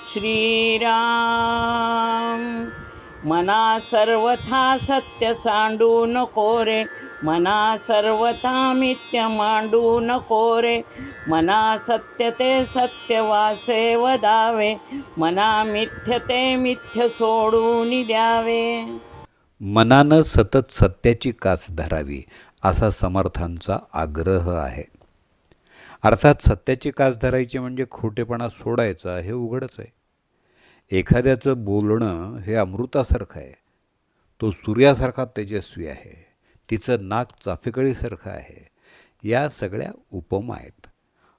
श्रीराम. मना सर्वथा सत्य सांडू नको रे, मना सर्वथा मिथ्य मांडू नको रे. मना सत्य ते सत्य वासे वदावे, मना मिथ्य ते मिथ्य सोडून द्यावे. मनानं सतत सत्याची कास धरावी असा समर्थांचा आग्रह आहे. अर्थात सत्याची कास धरायची म्हणजे खोटेपणा सोडायचा हे उघडच आहे. एखाद्याचं बोलणं हे अमृतासारखं आहे. तो सूर्यासारखा तेजस्वी आहे. तिचं नाक चाफेकळीसारखं आहे. या सगळ्या उपमा आहेत.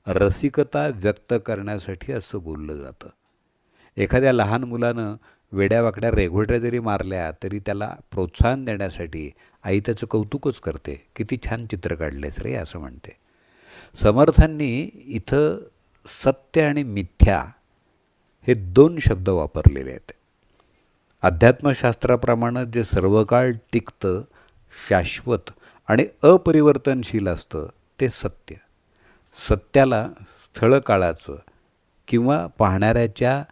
रसिकता व्यक्त करण्यासाठी असं बोललं जातं. एखाद्या लहान मुलानं वेड्यावाकड्या रेघोट्या जरी मारल्या तरी त्याला प्रोत्साहन देण्यासाठी आई त्याचं कौतुकच करते. किती छान चित्र काढलेस रे असं म्हणते. समर्थांनी इथं सत्य आणि मिथ्या हे 2 शब्द वापरलेले आहेत. अध्यात्मशास्त्राप्रमाणे जे सर्वकाळ टिकतं, शाश्वत आणि अपरिवर्तनशील असतं ते सत्य. सत्याला स्थळकाळाचं किंवा पाहणाऱ्याच्या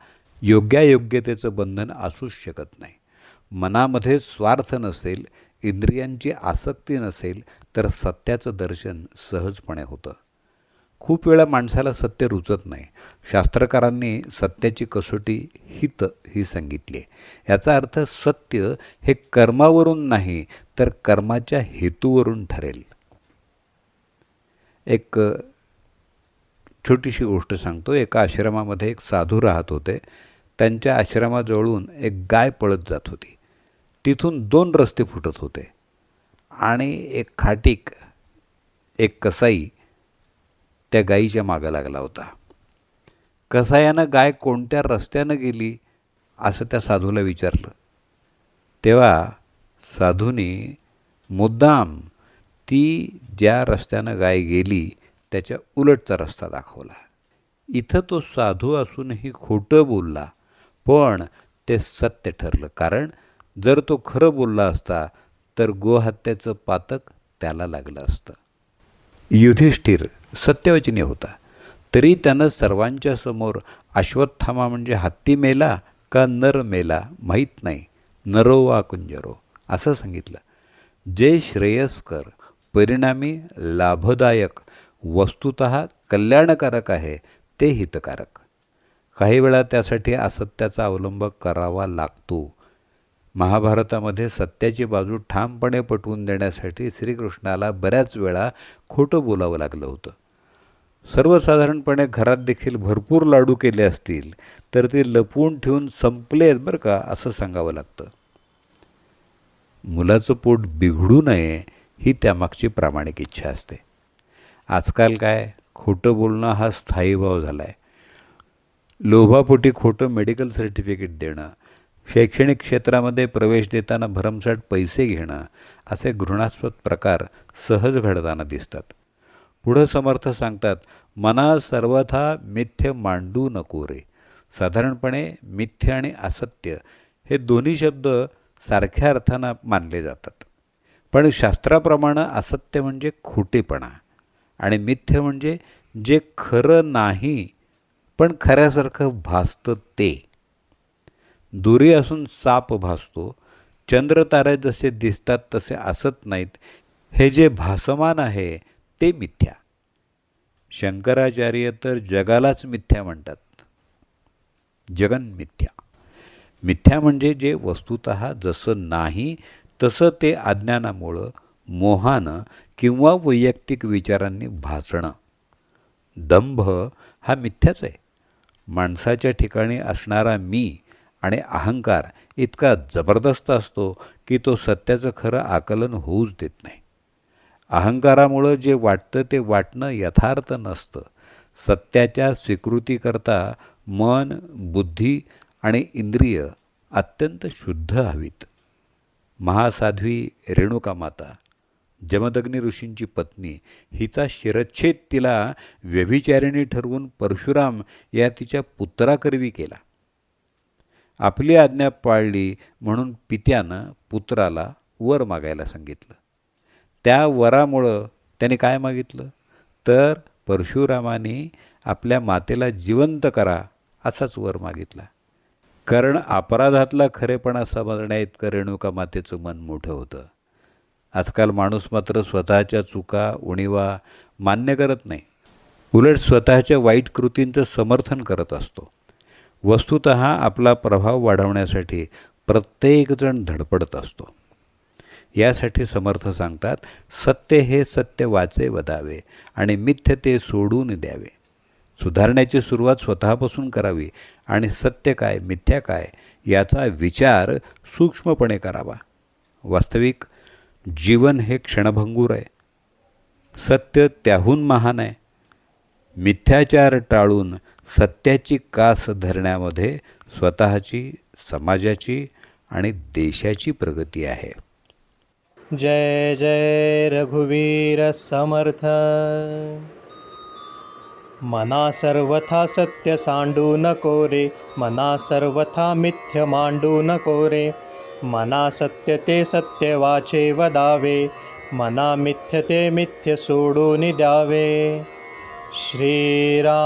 योग्यायोग्यतेचं बंधन असूच शकत नाही. मनामध्ये स्वार्थ नसेल, इंद्रियांची आसक्ती नसेल तर सत्याचं दर्शन सहजपणे होतं. खूप वेळा माणसाला सत्य रुचत नाही. शास्त्रकारांनी सत्याची कसोटी हित ही सांगितली आहे. याचा अर्थ सत्य हे कर्मावरून नाही तर कर्माच्या हेतूवरून ठरेल. एक छोटीशी गोष्ट सांगतो. एका आश्रमामध्ये एक साधू राहत होते. त्यांच्या आश्रमाजवळून एक गाय पळत जात होती. तिथून 2 रस्ते फुटत होते आणि एक खाटीक, एक कसाई त्या गायीच्या मागं लागला होता. कसायानं गाय कोणत्या रस्त्यानं गेली असं त्या साधूला विचारलं. तेव्हा साधूनी मुद्दाम ती ज्या रस्त्यानं गाय गेली त्याच्या उलटचा रस्ता दाखवला. इथं तो साधू असूनही खोटं बोलला, पण ते सत्य ठरलं. कारण जर तो खरं बोलला असता तर गोहत्याचं पातक त्याला लागलं असतं. युधिष्ठिर सत्यवचनी होता, तरी त्यानं सर्वांच्या समोर अश्वत्थामा म्हणजे हत्ती मेला का नर मेला माहीत नाही, नरो वा कुंजरो असं सांगितलं. जे श्रेयस्कर, परिणामी लाभदायक, वस्तुतः कल्याणकारक आहे ते हितकारक. काही वेळा त्यासाठी असत्याचा अवलंब करावा लागतो. महाभारतामध्ये सत्याची बाजू ठामपणे पटवून देण्यासाठी श्रीकृष्णाला बऱ्याच वेळा खोटं बोलावं लागलं होतं. सर्वसाधारणपणे घरात देखील भरपूर लाडू केले असतील तर ते लपवून ठेवून संपले आहेत बरं का असं सांगावं लागतं. मुलाचं पोट बिघडू नये ही त्यामागची प्रामाणिक इच्छा असते. आजकाल काय खोटं बोलणं हा स्थायी भाव झाला आहे. लोभापोटी खोटं मेडिकल सर्टिफिकेट देणं, शैक्षणिक क्षेत्रामध्ये प्रवेश देताना भरमसाठ पैसे घेणं असे घृणास्पद प्रकार सहज घडताना दिसतात. पुढं समर्थ सांगतात, मना सर्वथा मिथ्य मांडू नको रे. साधारणपणे मिथ्य आणि असत्य हे दोन्ही शब्द सारख्या अर्थानं मानले जातात. पण शास्त्राप्रमाणे असत्य म्हणजे खोटेपणा आणि मिथ्य म्हणजे जे खरं नाही पण खऱ्यासारखं भासतं ते. दुरी असून साप भासतो, चंद्रतारे जसे दिसतात तसे असत नाहीत, हे जे भासमान आहे ते मिथ्या. शंकराचार्य तर जगालाच मिथ्या म्हणतात. जगन मिथ्या. मिथ्या म्हणजे जे वस्तुतः जसं नाही तसं ते अज्ञानामुळं, मोहानं किंवा वैयक्तिक विचारांनी भासणं. दंभ हा मिथ्याच आहे. माणसाच्या ठिकाणी असणारा मी आणि अहंकार इतका जबरदस्त असतो की तो सत्याचं खरं आकलन होऊच देत नाही. अहंकारामुळं जे वाटतं ते वाटणं यथार्थ नसतं. सत्याच्या स्वीकृतीकरता मन, बुद्धी आणि इंद्रिय अत्यंत शुद्ध हवीत. महासाध्वी रेणुका माता, जमदग्नी ऋषींची पत्नी, हिचा शिरच्छेद तिला व्यभिचारिणी ठरवून परशुराम या तिच्या पुत्राकरवी केला. आपली आज्ञा पाळली म्हणून पित्यानं पुत्राला वर मागायला सांगितलं. त्या वरामुळं त्याने काय मागितलं तर परशुरामाने आपल्या मातेला जिवंत करा असाच वर मागितला. कारण अपराधातला खरेपणा समजण्या इतकं रेणुकामातेचं मन मोठं होतं. आजकाल माणूस मात्र स्वतःच्या चुका उणिवा मान्य करत नाही, उलट स्वतःच्या वाईट कृतींचं समर्थन करत असतो. वस्तुतः आपला प्रभाव वाढवण्यासाठी प्रत्येकजण धडपडत असतो. यासाठी समर्थ सांगतात, सत्य हे सत्य वाचे वदावे आणि मिथ्य ते सोडून द्यावे. सुधारण्याची सुरुवात स्वतःपासून करावी आणि सत्य काय मिथ्या काय याचा विचार सूक्ष्मपणे करावा. वास्तविक जीवन हे क्षणभंगूर आहे. सत्य त्याहून महान आहे. मिथ्याचार टाळून सत्याची कास धरण्यामध्ये स्वतःची, समाजाची आणि देशाची प्रगती आहे. जय जय रघुवीर समर्थ. मना सर्वथा सत्य सांडू नको रे, मना सर्वथा मिथ्य मांडू नको रे. मना सत्य ते सत्य वाचे वदावे, मना मिथ्य ते मिथ्य सोडून द्यावे. श्रीराम.